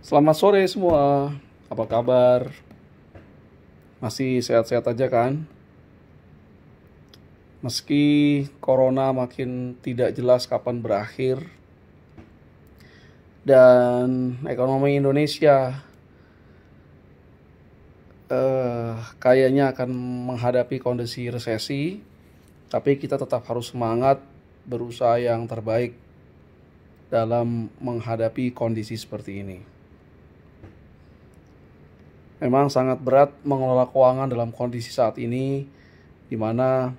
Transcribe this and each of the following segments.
Selamat sore semua. Apa kabar? Masih sehat-sehat aja kan? Meski corona makin tidak jelas kapan berakhir dan ekonomi Indonesia kayaknya akan menghadapi kondisi resesi, tapi kita tetap harus semangat berusaha yang terbaik dalam menghadapi kondisi seperti ini. Memang sangat berat mengelola keuangan dalam kondisi saat ini, di mana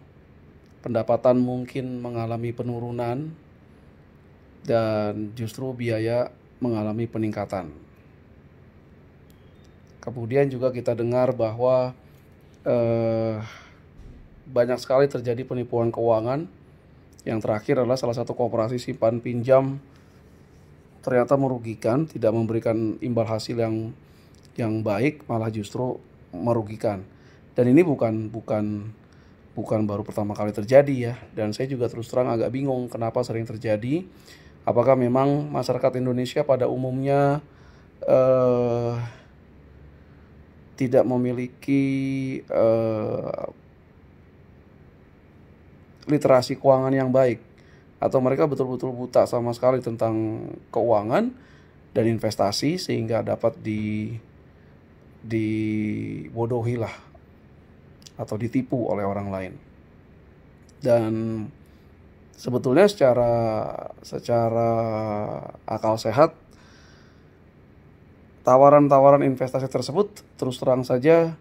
pendapatan mungkin mengalami penurunan dan justru biaya mengalami peningkatan. Kemudian juga kita dengar bahwa banyak sekali terjadi penipuan keuangan. Yang terakhir adalah salah satu koperasi simpan pinjam ternyata merugikan, tidak memberikan imbal hasil yang baik, malah justru merugikan. Dan ini bukan baru pertama kali terjadi ya. Dan saya juga terus terang agak bingung kenapa sering terjadi. Apakah memang masyarakat Indonesia pada umumnya tidak memiliki literasi keuangan yang baik, atau mereka betul-betul buta sama sekali tentang keuangan dan investasi sehingga dapat dibodohi lah atau ditipu oleh orang lain. Dan sebetulnya secara akal sehat, tawaran-tawaran investasi tersebut terus terang saja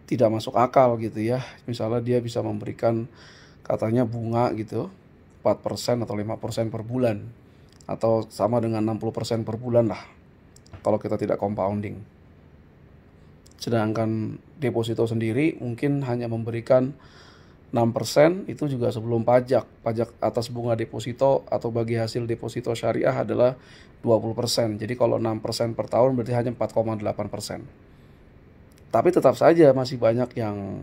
tidak masuk akal gitu ya. Misalnya dia bisa memberikan katanya bunga gitu 4% atau 5% per bulan, atau sama dengan 60% per bulan lah kalau kita tidak compounding. Sedangkan deposito sendiri mungkin hanya memberikan 6%, itu juga sebelum pajak. Pajak atas bunga deposito atau bagi hasil deposito syariah adalah 20%. Jadi kalau 6% per tahun berarti hanya 4,8%. Tapi tetap saja masih banyak yang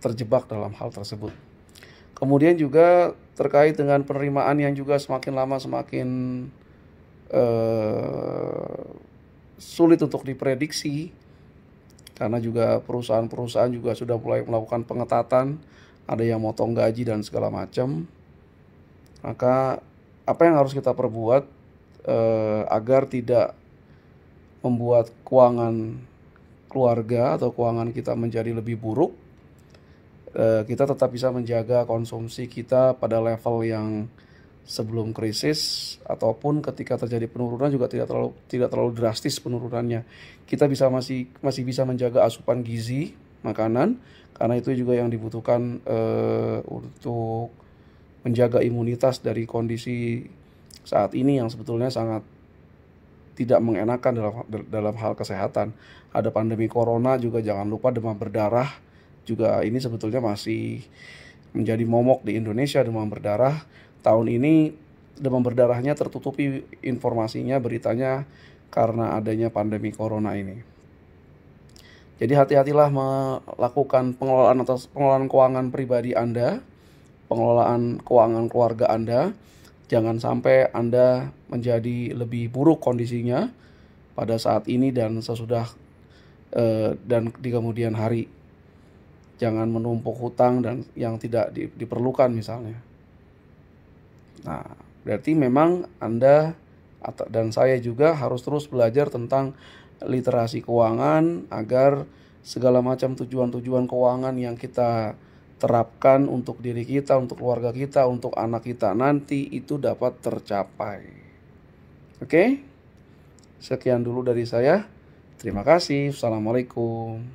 terjebak dalam hal tersebut. Kemudian juga terkait dengan penerimaan yang juga semakin lama semakin sulit untuk diprediksi, karena juga perusahaan-perusahaan juga sudah mulai melakukan pengetatan, ada yang motong gaji dan segala macam. Maka apa yang harus kita perbuat agar tidak membuat keuangan keluarga atau keuangan kita menjadi lebih buruk? Kita tetap bisa menjaga konsumsi kita pada level yang sebelum krisis, ataupun ketika terjadi penurunan juga tidak terlalu drastis penurunannya. Kita masih bisa menjaga asupan gizi makanan, karena itu juga yang dibutuhkan untuk menjaga imunitas dari kondisi saat ini yang sebetulnya sangat tidak mengenakan dalam hal kesehatan. Ada pandemi corona juga, jangan lupa demam berdarah juga, ini sebetulnya masih menjadi momok di Indonesia, demam berdarah. Tahun ini demam berdarahnya tertutupi informasinya, beritanya, karena adanya pandemi corona ini. Jadi hati-hatilah melakukan pengelolaan keuangan pribadi Anda, pengelolaan keuangan keluarga Anda. Jangan sampai Anda menjadi lebih buruk kondisinya pada saat ini dan sesudah dan di kemudian hari. Jangan menumpuk hutang dan yang tidak diperlukan misalnya. Nah, berarti memang Anda dan saya juga harus terus belajar tentang literasi keuangan agar segala macam tujuan-tujuan keuangan yang kita terapkan untuk diri kita, untuk keluarga kita, untuk anak kita nanti itu dapat tercapai. Oke? Sekian dulu dari saya. Terima kasih. Assalamualaikum.